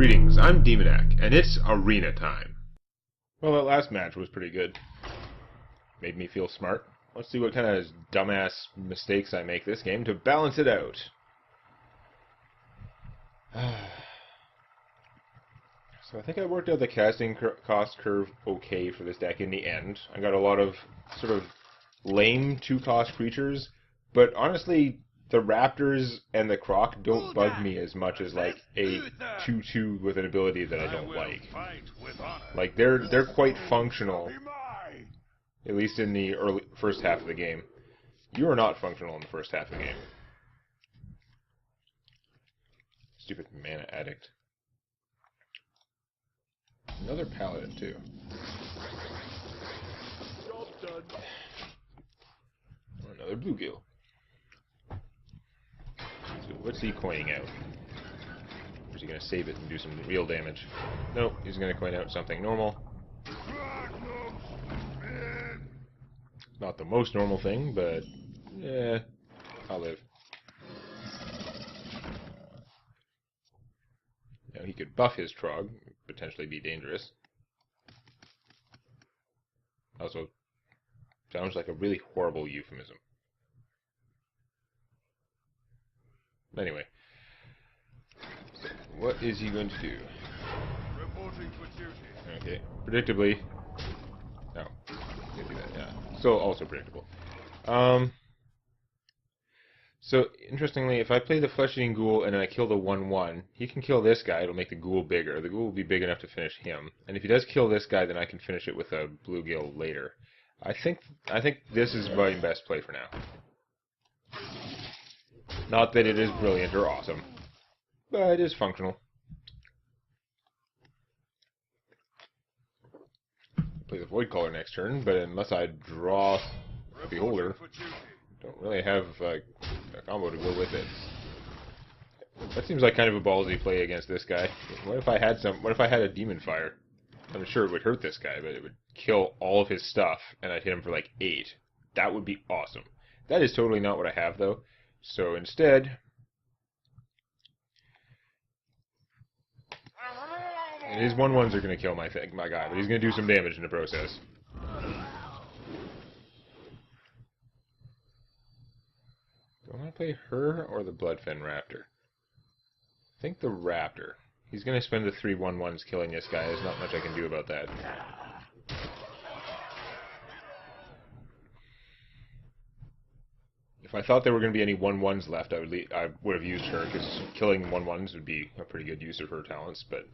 Greetings, I'm Demonac, and it's arena time. Well, that last match was pretty good. Made me feel smart. Let's see what kind of dumbass mistakes I make this game to balance it out. So I think I worked out the casting cost curve okay for this deck in the end. I got a lot of sort of lame 2-cost creatures, but honestly, the Raptors and the Croc don't bug me as much as like a 2/2 with an ability that I don't like. Like they're quite functional, at least in the first half of the game. You are not functional in the first half of the game. Stupid mana addict. Another paladin too. Another bluegill. So what's he coining out? Or is he going to save it and do some real damage? Nope, he's going to coin out something normal. Not the most normal thing, but yeah, I'll live. Now he could buff his Trog, potentially be dangerous. Also, sounds like a really horrible euphemism. Anyway, so what is he going to do? Reporting for duty. Okay, predictably. No, can't do that. Yeah, still also predictable. So interestingly, if I play the flesh-eating ghoul and then I kill the 1/1, he can kill this guy. It'll make the ghoul bigger. The ghoul will be big enough to finish him. And if he does kill this guy, then I can finish it with a bluegill later. I think this is my best play for now. Not that it is brilliant or awesome, but it is functional. Play the Voidcaller next turn, but unless I draw Beholder, don't really have a combo to go with it. That seems like kind of a ballsy play against this guy. What if I had a Demon Fire? I'm sure it would hurt this guy, but it would kill all of his stuff, and I'd hit him for like 8. That would be awesome. That is totally not what I have, though. So instead, his 1/1s are going to kill my guy, but he's going to do some damage in the process. Do I want to play her or the Bloodfen Raptor? I think the Raptor. He's going to spend the 3 1/1s killing this guy. There's not much I can do about that. If I thought there were going to be any 1/1s left, I would have used her, because killing 1/1s would be a pretty good use of her talents, but...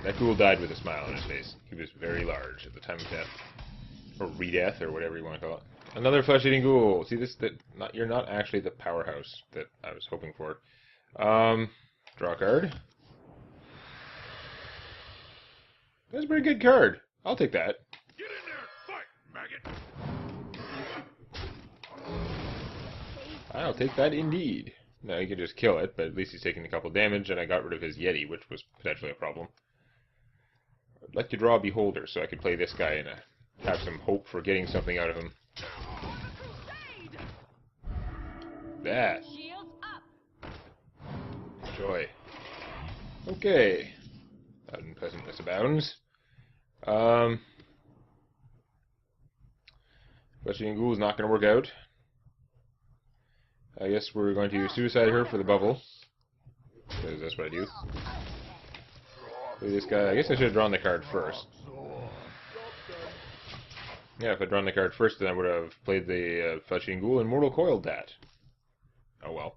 That ghoul died with a smile on his face. He was very large at the time of death. Or re-death, or whatever you want to call it. Another flesh-eating ghoul! See, you're not actually the powerhouse that I was hoping for. Draw a card. That's a pretty good card. I'll take that. Get in there, fight, maggot. I'll take that indeed. Now he can just kill it, but at least he's taking a couple damage, and I got rid of his Yeti, which was potentially a problem. I'd like to draw a Beholder, so I could play this guy and have some hope for getting something out of him. That. Joy. Okay. Unpleasantness abounds. Flesh-eating ghoul is not going to work out. I guess we're going to suicide her for the bubble, because that's what I do. Play this guy. I guess I should have drawn the card first. Yeah, if I'd drawn the card first, then I would have played the Flesh-eating ghoul and Mortal Coiled that. Oh well.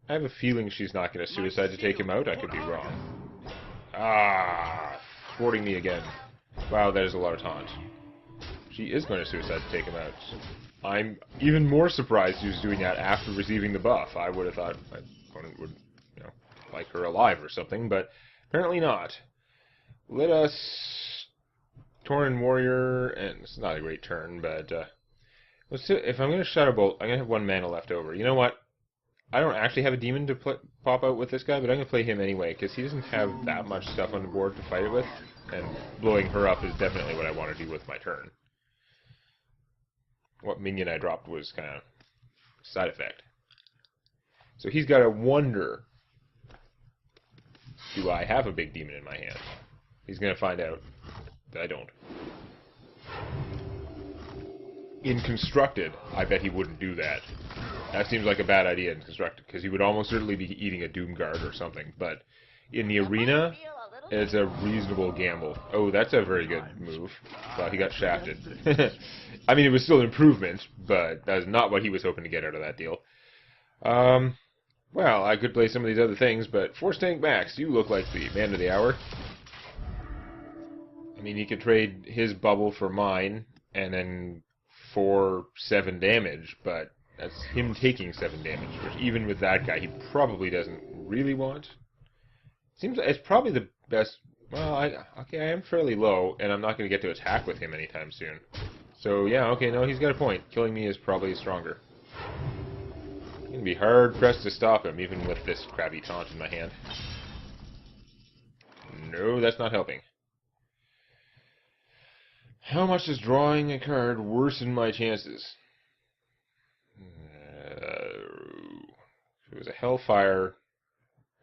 I have a feeling she's not going to suicide to take him out. I could be wrong. Ah, thwarting me again. Wow, that is a lot of taunt. She is going to suicide to take him out. I'm even more surprised she was doing that after receiving the buff. I would have thought my opponent would, like her alive or something, but apparently not. Let us Tauren Warrior, and it's not a great turn, but let's see, if I'm going to Shadow Bolt, I'm going to have 1 mana left over. You know what? I don't actually have a demon to pop out with this guy, but I'm going to play him anyway, because he doesn't have that much stuff on the board to fight it with, and blowing her up is definitely what I want to do with my turn. what minion I dropped was kind of side effect. So he's got to wonder, do I have a big demon in my hand? He's going to find out that I don't. In Constructed, I bet he wouldn't do that. That seems like a bad idea in Constructed, because he would almost certainly be eating a Doom Guard or something. But in the arena, it's a reasonable gamble. Oh, that's a very good move. Well, he got shafted. I mean, it was still an improvement, but that's not what he was hoping to get out of that deal. Well, I could play some of these other things, but Force Tank Max, you look like the man of the hour. I mean, he could trade his bubble for mine, and then for 7 damage, but that's him taking 7 damage, which even with that guy, he probably doesn't really want. Seems like it's probably the best. Well, I am fairly low, and I'm not going to get to attack with him anytime soon. So yeah, okay, no, he's got a point. Killing me is probably stronger. It's going to be hard pressed to stop him, even with this crappy taunt in my hand. No, that's not helping. How much does drawing a card worsen my chances? If it was a Hellfire...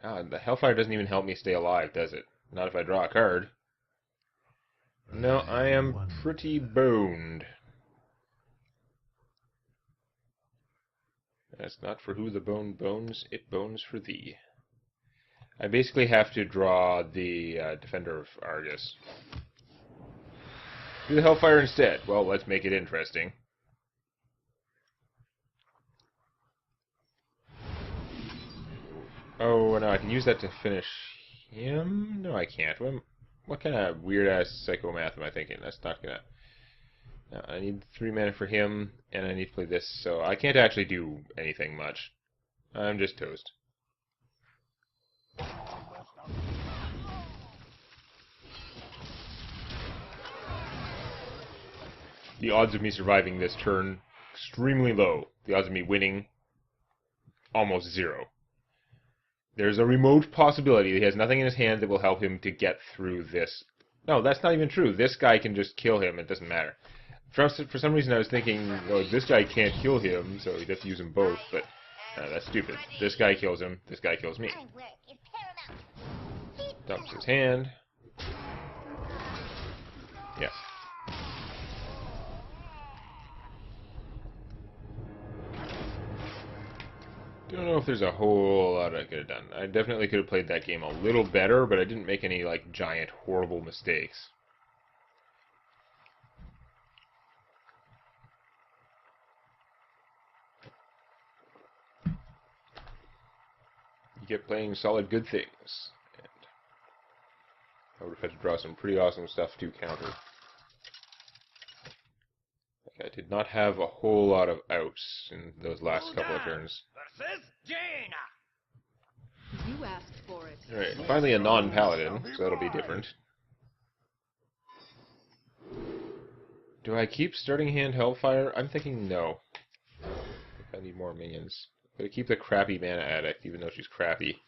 the Hellfire doesn't even help me stay alive, does it? Not if I draw a card. No, I am pretty boned. That's not for who the bone bones, it bones for thee. I basically have to draw the Defender of Argus. Do the Hellfire instead. Well, let's make it interesting. Oh, no, I can use that to finish him? No, I can't. What kind of weird-ass psychomath am I thinking? That's not gonna... No, I need 3 mana for him, and I need to play this, so I can't actually do anything much. I'm just toast. The odds of me surviving this turn, extremely low. The odds of me winning, almost 0. There's a remote possibility that he has nothing in his hand that will help him to get through this. No, that's not even true. This guy can just kill him. It doesn't matter. For some reason I was thinking, oh, this guy can't kill him, so he'd have to use them both, but that's stupid. This guy kills him. This guy kills me. Dumps his hand. Yes. Don't know if there's a whole lot I could have done. I definitely could have played that game a little better, but I didn't make any, like, giant, horrible mistakes. You kept playing solid good things. And I would have had to draw some pretty awesome stuff to counter. I did not have a whole lot of outs in those last couple of turns. You asked for it. Alright, finally a non-paladin, so that'll be different. Do I keep starting hand Hellfire? I'm thinking no. I think I need more minions. I'm gonna keep the crappy Mana Addict, even though she's crappy.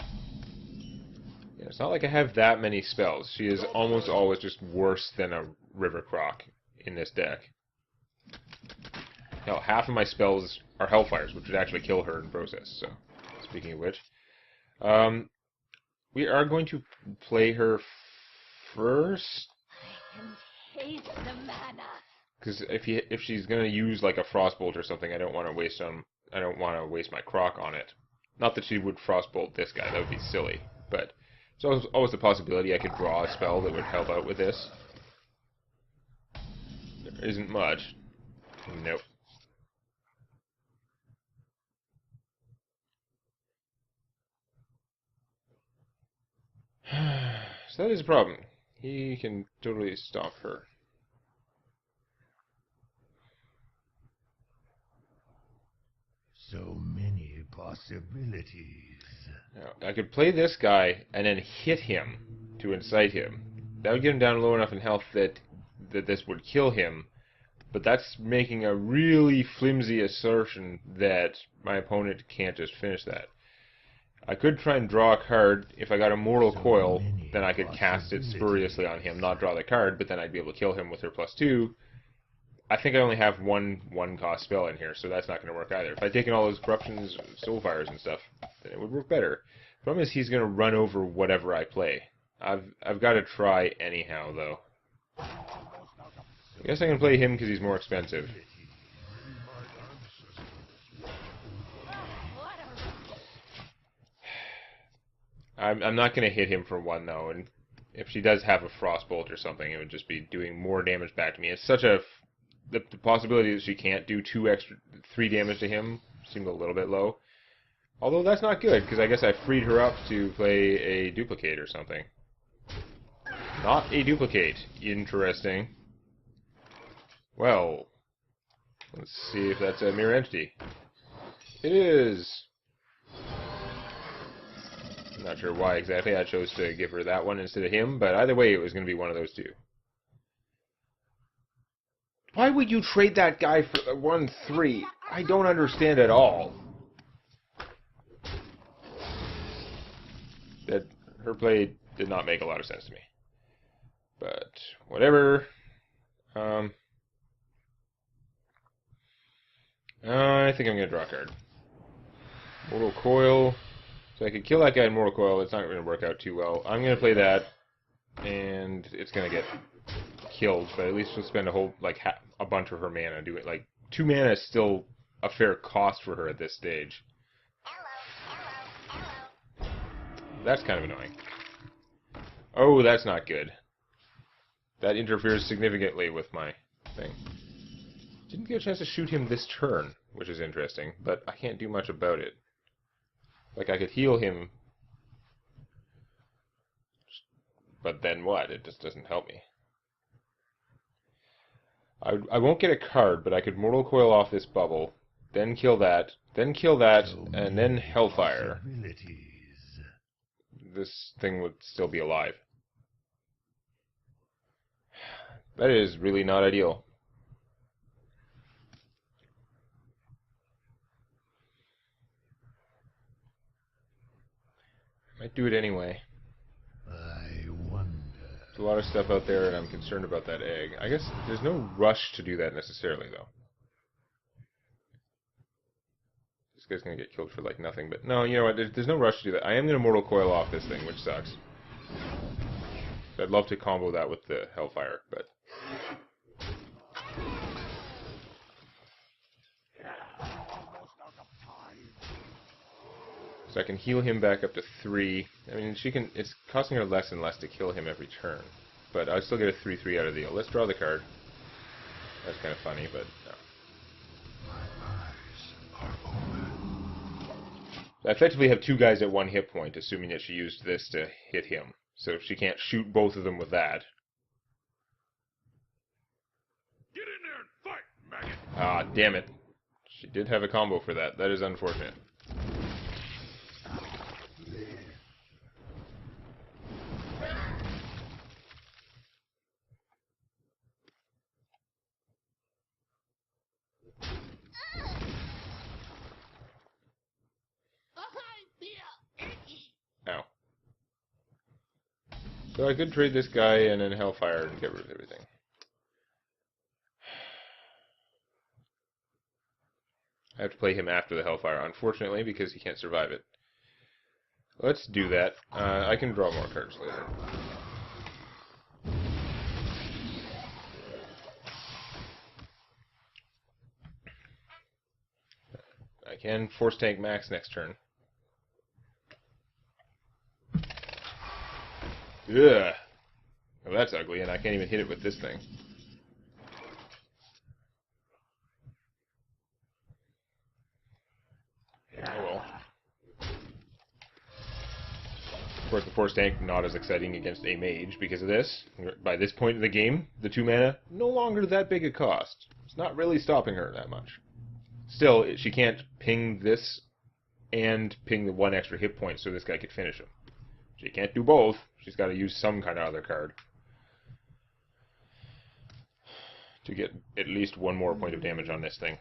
Yeah, it's not like I have that many spells. She is almost always just worse than a River Croc in this deck. Hell, half of my spells are Hellfires, which would actually kill her in process, so... Speaking of which, we are going to play her first. Because if she's going to use like a Frostbolt or something, I don't want to waste my Croc on it. Not that she would Frostbolt this guy; that would be silly. But there's always the possibility I could draw a spell that would help out with this. There isn't much. Nope. So that is a problem. He can totally stop her. So many possibilities. Now, I could play this guy and then hit him to incite him. That would get him down low enough in health that this would kill him. But that's making a really flimsy assertion that my opponent can't just finish that. I could try and draw a card. If I got a Mortal Coil, then I could cast it spuriously on him, not draw the card, but then I'd be able to kill him with her +2. I think I only have one cost spell in here, so that's not going to work either. If I'd taken all those corruptions, soulfires and stuff, then it would work better. The problem is he's going to run over whatever I play. I've got to try anyhow, though. I guess I can play him because he's more expensive. I'm not going to hit him for one, though, and if she does have a frostbolt or something, it would just be doing more damage back to me. It's such a... The possibility that she can't do 3 damage to him seemed a little bit low. Although that's not good, because I guess I freed her up to play a duplicate or something. Not a duplicate. Interesting. Well, let's see if that's a mirror entity. It is! I'm not sure why exactly I chose to give her that one instead of him, but either way it was going to be one of those two. Why would you trade that guy for the 1-3? I don't understand at all. That her play did not make a lot of sense to me. But whatever. I think I'm going to draw a card. Mortal Coil. So I could kill that guy in Mortal Coil. It's not going to work out too well. I'm going to play that, and it's going to get killed. But at least she'll spend a whole, like, a bunch of her mana doing it. Like, 2 mana is still a fair cost for her at this stage. That's kind of annoying. Oh, that's not good. That interferes significantly with my thing. Didn't get a chance to shoot him this turn, which is interesting, but I can't do much about it. Like, I could heal him, but then what? It just doesn't help me. I won't get a card, but I could Mortal Coil off this bubble, then kill that, and then Hellfire. This thing would still be alive. That is really not ideal. Might do it anyway. I wonder. There's a lot of stuff out there, and I'm concerned about that egg. I guess there's no rush to do that necessarily, though. This guy's gonna get killed for, like, nothing, but no, you know what, there's no rush to do that. I am gonna Mortal Coil off this thing, which sucks. I'd love to combo that with the Hellfire, but... So I can heal him back up to 3. I mean, she can. It's costing her less and less to kill him every turn. But I still get a 3/3 out of the deal. Let's draw the card. That's kind of funny, but no. So I effectively have 2 guys at 1 hit point, assuming that she used this to hit him. So she can't shoot both of them with that. Get in there and fight, maggot! Ah, damn it. She did have a combo for that. That is unfortunate. Ow. So I could trade this guy and then Hellfire and get rid of everything. I have to play him after the Hellfire, unfortunately, because he can't survive it. Let's do that. I can draw more cards later. I can Force Tank Max next turn. Ugh. Well, that's ugly, and I can't even hit it with this thing. Oh well. Of course, the Force Tank not as exciting against a mage because of this. By this point in the game, the 2 mana, no longer that big a cost. It's not really stopping her that much. Still, she can't ping this and ping the 1 extra hit point so this guy could finish him. She can't do both. She's got to use some kind of other card to get at least 1 more point of damage on this thing.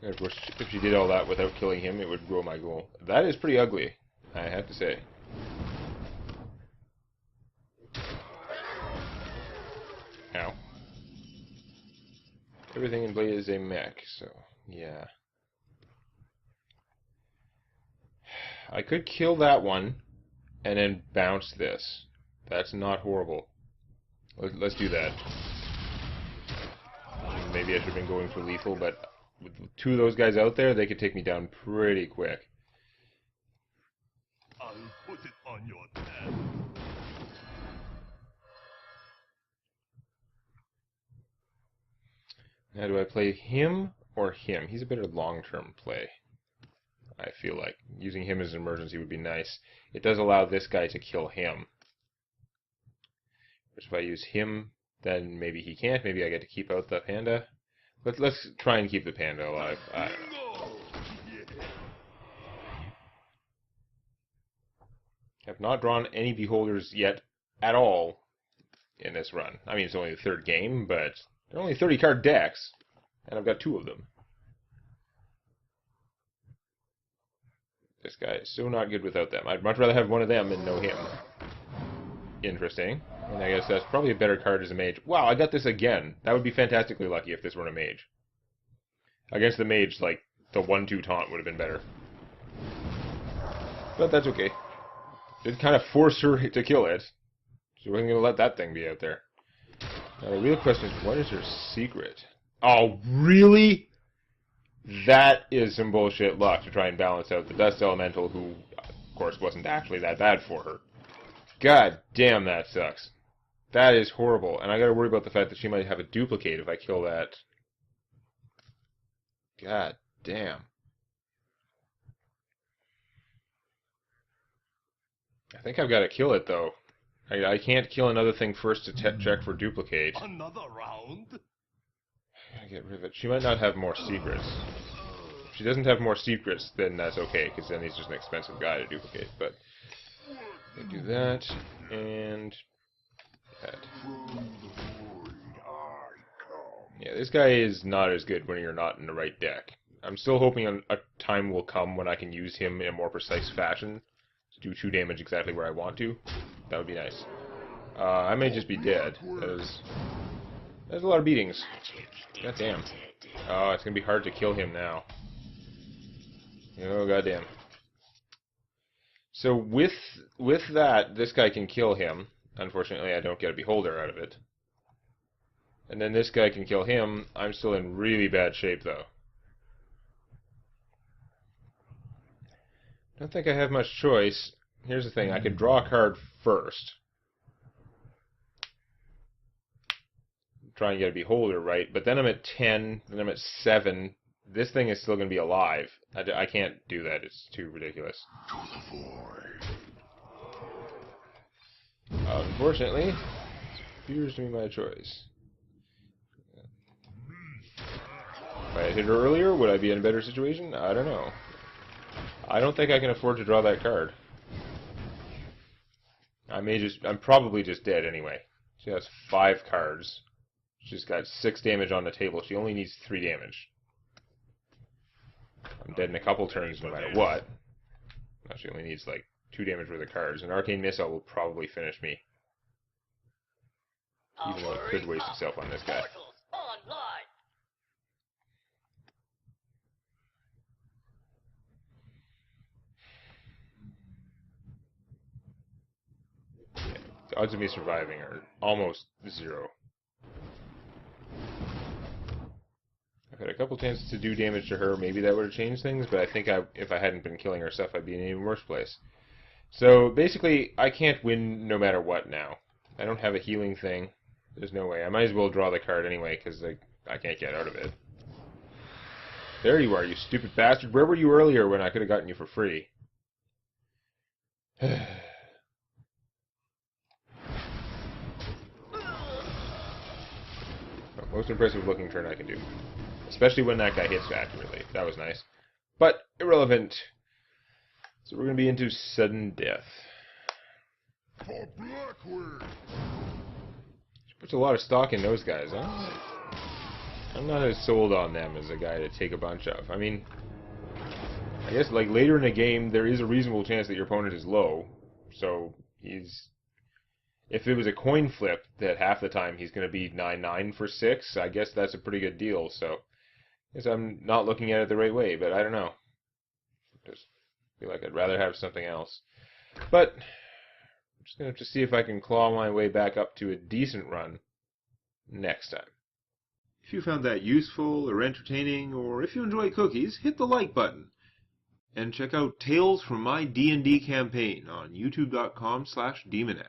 And of course, if she did all that without killing him, it would grow my goal. That is pretty ugly. I have to say. Ow. Everything in Blade is a mech, so yeah. I could kill that one and then bounce this. That's not horrible. Let's do that. Maybe I should have been going for lethal, but with two of those guys out there, they could take me down pretty quick. I'll put it on your tab. Now, do I play him or him? He's a better long-term play. I feel like using him as an emergency would be nice. It does allow this guy to kill him. Which if I use him, then maybe he can't. Maybe I get to keep out the panda. Let's try and keep the panda alive. I don't know. Have not drawn any beholders yet at all in this run. I mean, it's only the third game, but they're only 30-card decks, and I've got 2 of them. This guy is so not good without them. I'd much rather have one of them than no him. Interesting. And I guess that's probably a better card as a mage. Wow, I got this again. That would be fantastically lucky if this were a mage. Against the mage, like, the 1-2 taunt would have been better. But that's okay. Did kind of force her to kill it. She wasn't going to let that thing be out there. Now the real question is, what is her secret? Oh, really? That is some bullshit luck to try and balance out the Dust Elemental, who, of course, wasn't actually that bad for her. God damn, that sucks. That is horrible. And I gotta worry about the fact that she might have a duplicate if I kill that. God damn. I think I've got to kill it, though. I can't kill another thing first to check for duplicate. Another round? I gotta get rid of it. She might not have more secrets. If she doesn't have more secrets, then that's okay, because then he's just an expensive guy to duplicate. But I do that, and that. Yeah, this guy is not as good when you're not in the right deck. I'm still hoping a time will come when I can use him in a more precise fashion to do 2 damage exactly where I want to. That would be nice. I may just be dead. There's a lot of beatings. God damn. Oh, it's gonna be hard to kill him now. Oh, goddamn. So with that, this guy can kill him. Unfortunately, I don't get a beholder out of it. And then this guy can kill him. I'm still in really bad shape, though. I don't think I have much choice. Here's the thing. I could draw a card first. Try and get a beholder, right? But then I'm at 10, then I'm at 7. This thing is still going to be alive. I can't do that. It's too ridiculous. Unfortunately, it appears to be my choice. If I had hit her earlier, would I be in a better situation? I don't know. I don't think I can afford to draw that card. I'm probably just dead anyway. She has 5 cards. She's got 6 damage on the table. She only needs 3 damage. I'm dead in a couple turns no matter what. No, she only needs like 2 damage worth of cards. An Arcane Missile will probably finish me. Even though it could waste itself on this guy. Yeah, the odds of me surviving are almost 0. I've had a couple chances to do damage to her. Maybe that would have changed things, but I think if I hadn't been killing her stuff, I'd be in an even worse place. So basically, I can't win no matter what now. I don't have a healing thing. There's no way. I might as well draw the card anyway, because I can't get out of it. There you are, you stupid bastard. Where were you earlier when I could have gotten you for free? Most impressive looking turn I can do. Especially when that guy hits accurately. That was nice. But irrelevant. So we're going to be into sudden death. For Blackwood! She puts a lot of stock in those guys. I'm not as sold on them as a guy to take a bunch of. I mean, I guess, like, later in a game, there is a reasonable chance that your opponent is low. So, he's... If it was a coin flip that half the time he's going to be 9-9 for 6, I guess that's a pretty good deal. So, I guess I'm not looking at it the right way, but I don't know. Just feel like I'd rather have something else. But, I'm just going to have to see if I can claw my way back up to a decent run next time. If you found that useful or entertaining, or if you enjoy cookies, hit the like button. And check out Tales from My D&D Campaign on youtube.com/Demonac.